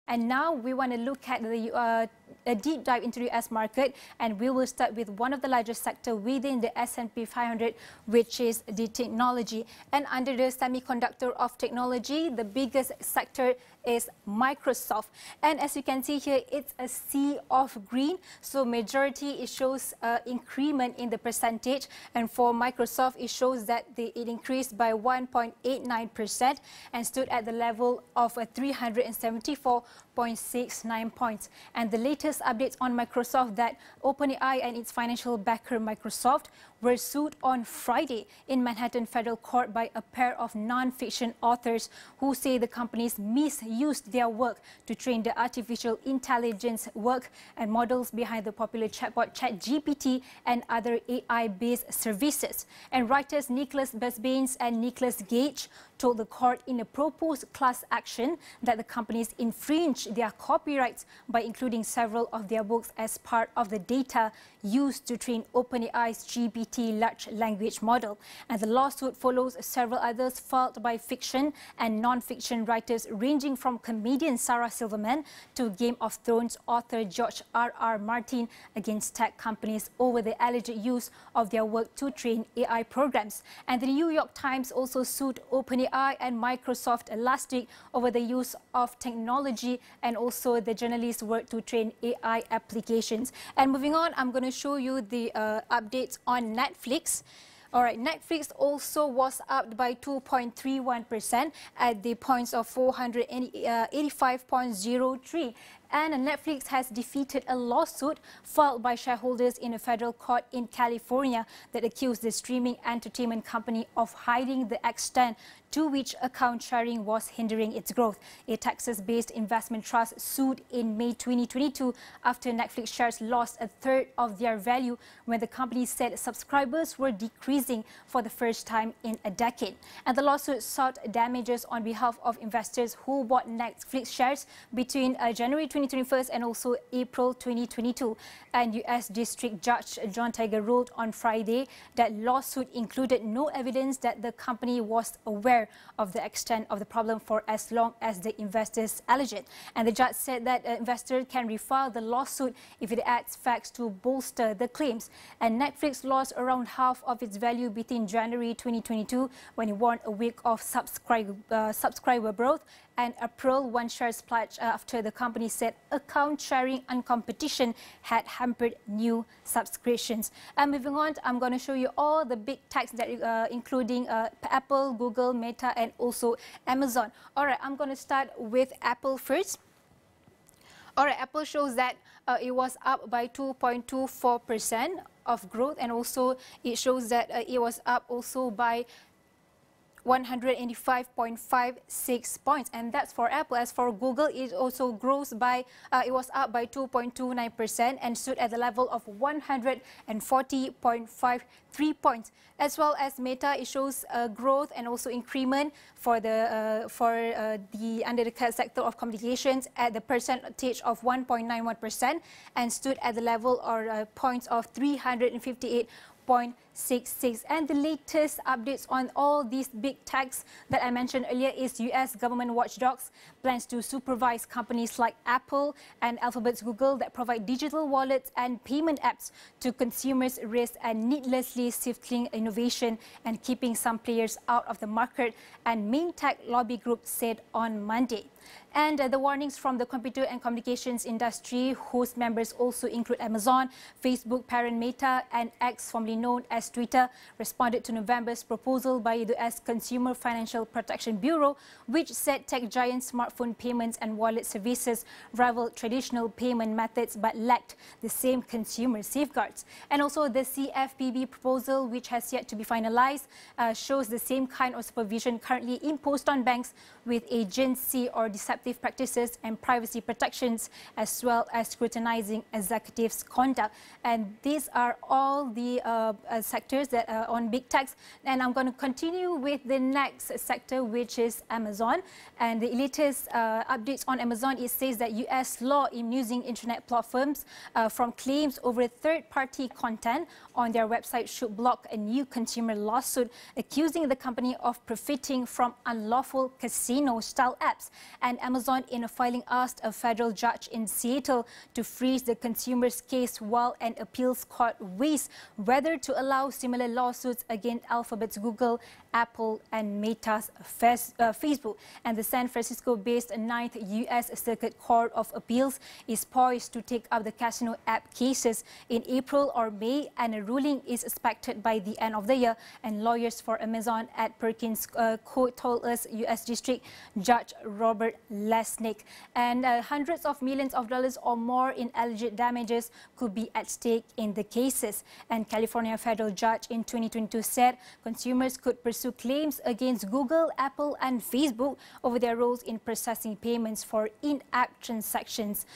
And now we want to look at a deep dive into the US market, and we will start with one of the largest sector within the S&P 500, which is the technology. And under the semiconductor of technology, the biggest sector is Microsoft. And as you can see here, it's a sea of green. So majority, it shows increment in the percentage. And for Microsoft, it shows that it increased by 1.89% and stood at the level of 374.69 points. And the latest updates on Microsoft that OpenAI and its financial backer Microsoft were sued on Friday in Manhattan Federal Court by a pair of non-fiction authors who say the companies misused their work to train the artificial intelligence work and models behind the popular chatbot ChatGPT and other AI-based services. And writers Nicholas Besbanes and Nicholas Gage told the court in a proposed class action that the companies infringed their copyrights by including several of their books as part of the data used to train OpenAI's GPT large language model. And the lawsuit follows several others filed by fiction and non-fiction writers ranging from comedian Sarah Silverman to Game of Thrones author George R.R. Martin against tech companies over the alleged use of their work to train AI programs. And the New York Times also sued OpenAI and Microsoft last week over the use of technology and also the journalists' work to train AI applications. And moving on, I'm going to show you the updates on Netflix. All right, Netflix also was up by 2.31% at the points of 485.03. And Netflix has defeated a lawsuit filed by shareholders in a federal court in California that accused the streaming entertainment company of hiding the extent to which account sharing was hindering its growth. A Texas-based investment trust sued in May 2022 after Netflix shares lost a third of their value when the company said subscribers were decreasing for the first time in a decade. And the lawsuit sought damages on behalf of investors who bought Netflix shares between January 2021 and also April 2022. And U.S. District Judge John Tiger ruled on Friday that lawsuit included no evidence that the company was aware of the extent of the problem for as long as the investors allege it. And the judge said that an investor can refile the lawsuit if it adds facts to bolster the claims. And Netflix lost around half of its value between January 2022, when it warned a week of subscriber growth, and April, when shares plunged after the company said account sharing and competition had hampered new subscriptions. And moving on, I'm going to show you all the big techs that including Apple, Google, Meta, and also Amazon. All right, I'm going to start with Apple first. All right, Apple shows that it was up by 2.24% of growth, and also it shows that it was up also by 185.56 points, and that's for Apple. As for Google, it also grows by, it was up by 2.29% and stood at the level of 140.53 points. As well as Meta, it shows growth and also increment for the under the sector of communications at the percentage of 1.91% and stood at the level or points of 358.66. And the latest updates on all these big techs that I mentioned earlier is US government watchdogs plans to supervise companies like Apple and Alphabet's Google that provide digital wallets and payment apps to consumers, risk and needlessly stifling innovation and keeping some players out of the market, and main tech lobby group said on Monday. And the warnings from the computer and communications industry, whose members also include Amazon, Facebook parent Meta, and X, formerly known as Twitter, responded to November's proposal by the US Consumer Financial Protection Bureau, which said tech giant smartphone payments and wallet services rivaled traditional payment methods but lacked the same consumer safeguards. And also the CFPB proposal, which has yet to be finalized, shows the same kind of supervision currently imposed on banks with agency or deceptive practices and privacy protections, as well as scrutinizing executives' conduct. And these are all the sectors that are on big techs, and I'm going to continue with the next sector, which is Amazon. And the latest updates on Amazon, it says that US law immunizing internet platforms from claims over third-party content on their website should block a new consumer lawsuit accusing the company of profiting from unlawful casino-style apps. And Amazon, in a filing, asked a federal judge in Seattle to freeze the consumer's case while an appeals court weighs whether to allow similar lawsuits against Alphabet's Google, Apple and Meta's Facebook. And the San Francisco-based 9th U.S. Circuit Court of Appeals is poised to take up the casino app cases in April or May, and a ruling is expected by the end of the year. And lawyers for Amazon at Perkins Court told us U.S. District Judge Robert Lesnick. And hundreds of millions of dollars or more in alleged damages could be at stake in the cases. And California federal judge in 2022 said consumers could pursue claims against Google, Apple and Facebook over their roles in processing payments for in-app transactions.